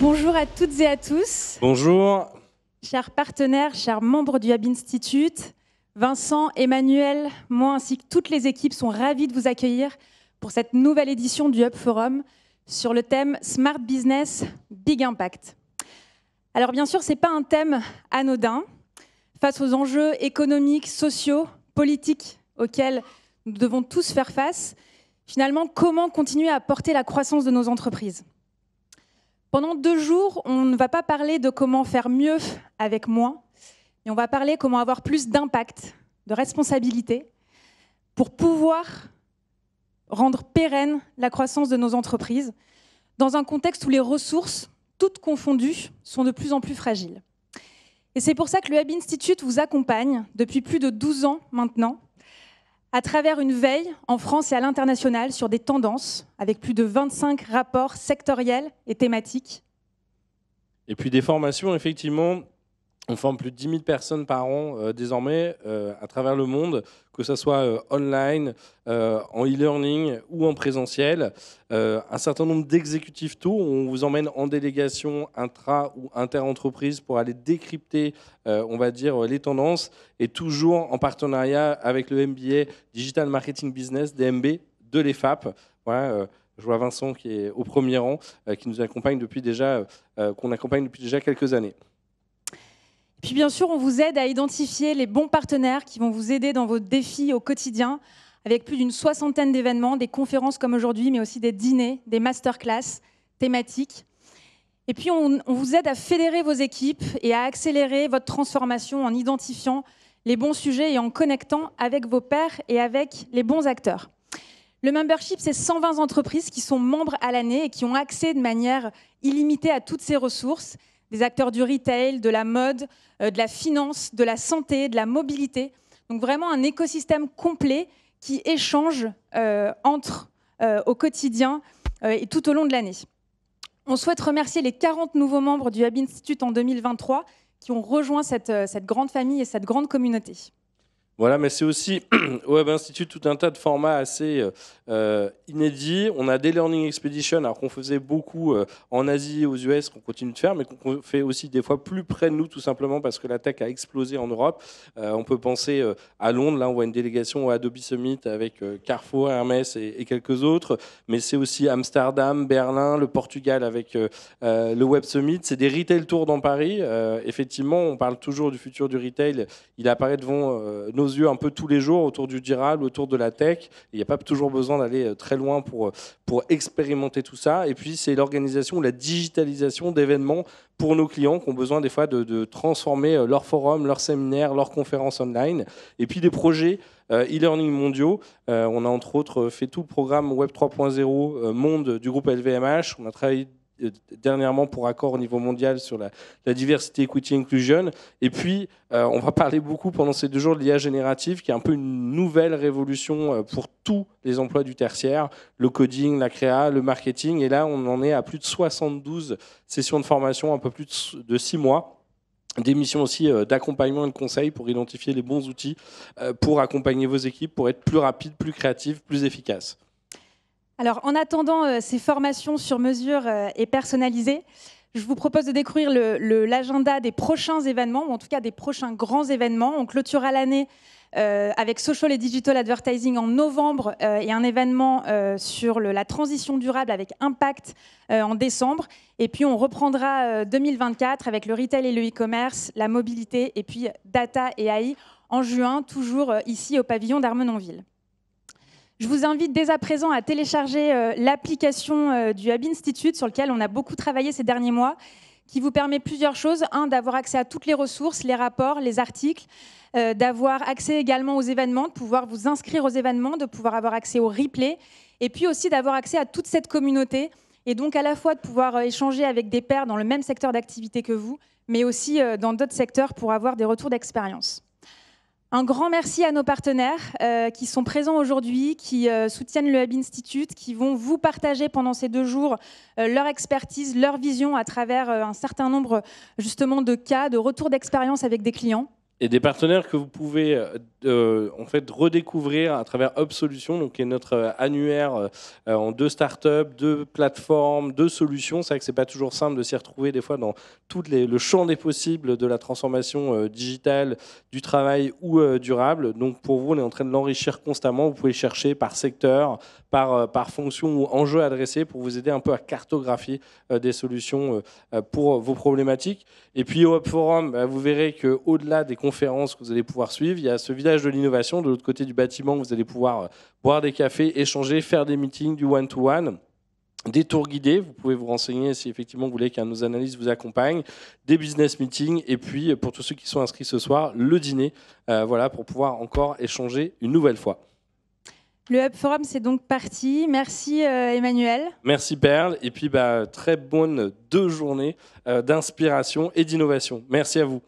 Bonjour à toutes et à tous. Bonjour. Chers partenaires, chers membres du Hub Institute, Vincent, Emmanuel, moi ainsi que toutes les équipes sont ravis de vous accueillir pour cette nouvelle édition du Hub Forum sur le thème Smart Business, Big Impact. Alors bien sûr, ce n'est pas un thème anodin. Face aux enjeux économiques, sociaux, politiques auxquels nous devons tous faire face, finalement, comment continuer à porter la croissance de nos entreprises ? Pendant 2 jours, on ne va pas parler de comment faire mieux avec moins, mais on va parler comment avoir plus d'impact, de responsabilité, pour pouvoir rendre pérenne la croissance de nos entreprises, dans un contexte où les ressources, toutes confondues, sont de plus en plus fragiles. Et c'est pour ça que le Hub Institute vous accompagne depuis plus de 12 ans maintenant, à travers une veille en France et à l'international sur des tendances, avec plus de 25 rapports sectoriels et thématiques. Et puis des formations, effectivement, on forme plus de 10 000 personnes par an désormais à travers le monde, que ce soit online, en e-learning ou en présentiel. Un certain nombre d'exécutifs tôt, on vous emmène en délégation intra- ou inter-entreprise pour aller décrypter, on va dire, les tendances, et toujours en partenariat avec le MBA Digital Marketing Business, DMB, de l'EFAP. Voilà, je vois Vincent qui est au premier rang, qui nous accompagne depuis déjà, qu'on accompagne depuis déjà quelques années. Puis bien sûr, on vous aide à identifier les bons partenaires qui vont vous aider dans vos défis au quotidien, avec plus d'une 60aine d'événements, des conférences comme aujourd'hui, mais aussi des dîners, des masterclass thématiques. Et puis on vous aide à fédérer vos équipes et à accélérer votre transformation en identifiant les bons sujets et en connectant avec vos pairs et avec les bons acteurs. Le membership, c'est 120 entreprises qui sont membres à l'année et qui ont accès de manière illimitée à toutes ces ressources, des acteurs du retail, de la mode, de la finance, de la santé, de la mobilité. Donc vraiment un écosystème complet qui échange au quotidien et tout au long de l'année. On souhaite remercier les 40 nouveaux membres du Hub Institute en 2023 qui ont rejoint cette grande famille et cette grande communauté. Voilà, mais c'est aussi au Hub Institute tout un tas de formats assez inédits. On a des Learning Expeditions, alors qu'on faisait beaucoup en Asie et aux US, qu'on continue de faire, mais qu'on fait aussi des fois plus près de nous, tout simplement parce que la tech a explosé en Europe. On peut penser à Londres, là on voit une délégation au Adobe Summit avec Carrefour, Hermès et quelques autres, mais c'est aussi Amsterdam, Berlin, le Portugal avec le Web Summit. C'est des retail tours dans Paris. Effectivement, on parle toujours du futur du retail. Il apparaît devant nos yeux un peu tous les jours autour du durable, autour de la tech. Il n'y a pas toujours besoin d'aller très loin pour expérimenter tout ça. Et puis, c'est l'organisation ou la digitalisation d'événements pour nos clients qui ont besoin des fois de transformer leurs forums, leurs séminaires, leurs conférences online. Et puis, des projets e-learning mondiaux. On a entre autres fait tout le programme Web 3.0 Monde du groupe LVMH. On a travaillé dernièrement pour accord au niveau mondial sur la diversité, equity, inclusion. Et puis, on va parler beaucoup pendant ces 2 jours de l'IA générative, qui est un peu une nouvelle révolution pour tous les emplois du tertiaire, le coding, la créa, le marketing. Et là, on en est à plus de 72 sessions de formation, un peu plus de 6 mois. Des missions aussi d'accompagnement et de conseil pour identifier les bons outils pour accompagner vos équipes, pour être plus rapides, plus créatives, plus efficaces. Alors, en attendant ces formations sur mesure et personnalisées, je vous propose de découvrir l'agenda des prochains événements, ou en tout cas des prochains grands événements. On clôturera l'année avec Social et Digital Advertising en novembre et un événement sur la transition durable avec Impact en décembre. Et puis, on reprendra 2024 avec le retail et le e-commerce, la mobilité et puis data et AI en juin, toujours ici au pavillon d'Armenonville. Je vous invite dès à présent à télécharger l'application du Hub Institute sur laquelle on a beaucoup travaillé ces derniers mois, qui vous permet plusieurs choses. D'avoir accès à toutes les ressources, les rapports, les articles, d'avoir accès également aux événements, de pouvoir vous inscrire aux événements, de pouvoir avoir accès aux replays, et puis aussi d'avoir accès à toute cette communauté, et donc à la fois de pouvoir échanger avec des pairs dans le même secteur d'activité que vous, mais aussi dans d'autres secteurs pour avoir des retours d'expérience. Un grand merci à nos partenaires qui sont présents aujourd'hui, qui soutiennent le Hub Institute, qui vont vous partager pendant ces 2 jours leur expertise, leur vision à travers un certain nombre justement de cas, de retours d'expérience avec des clients. Et des partenaires que vous pouvez en fait redécouvrir à travers Hub Solutions, donc qui est notre annuaire en 2 startups, 2 plateformes, 2 solutions. C'est vrai que c'est pas toujours simple de s'y retrouver des fois dans tout le champ des possibles de la transformation digitale, du travail ou durable. Donc pour vous, on est en train de l'enrichir constamment. Vous pouvez chercher par secteur, par fonction ou enjeu adressé pour vous aider un peu à cartographier des solutions pour vos problématiques. Et puis au Hub Forum, vous verrez qu'au-delà des conférences que vous allez pouvoir suivre, il y a ce village de l'innovation de l'autre côté du bâtiment où vous allez pouvoir boire des cafés, échanger, faire des meetings, du one-to-one. Des tours guidés, vous pouvez vous renseigner si effectivement vous voulez qu'un de nos analystes vous accompagne, des business meetings, et puis pour tous ceux qui sont inscrits ce soir, le dîner, voilà, pour pouvoir encore échanger une nouvelle fois. Le Hub Forum, c'est donc parti. Merci Emmanuel. Merci Perle, et puis très bonne 2 journées d'inspiration et d'innovation. Merci à vous.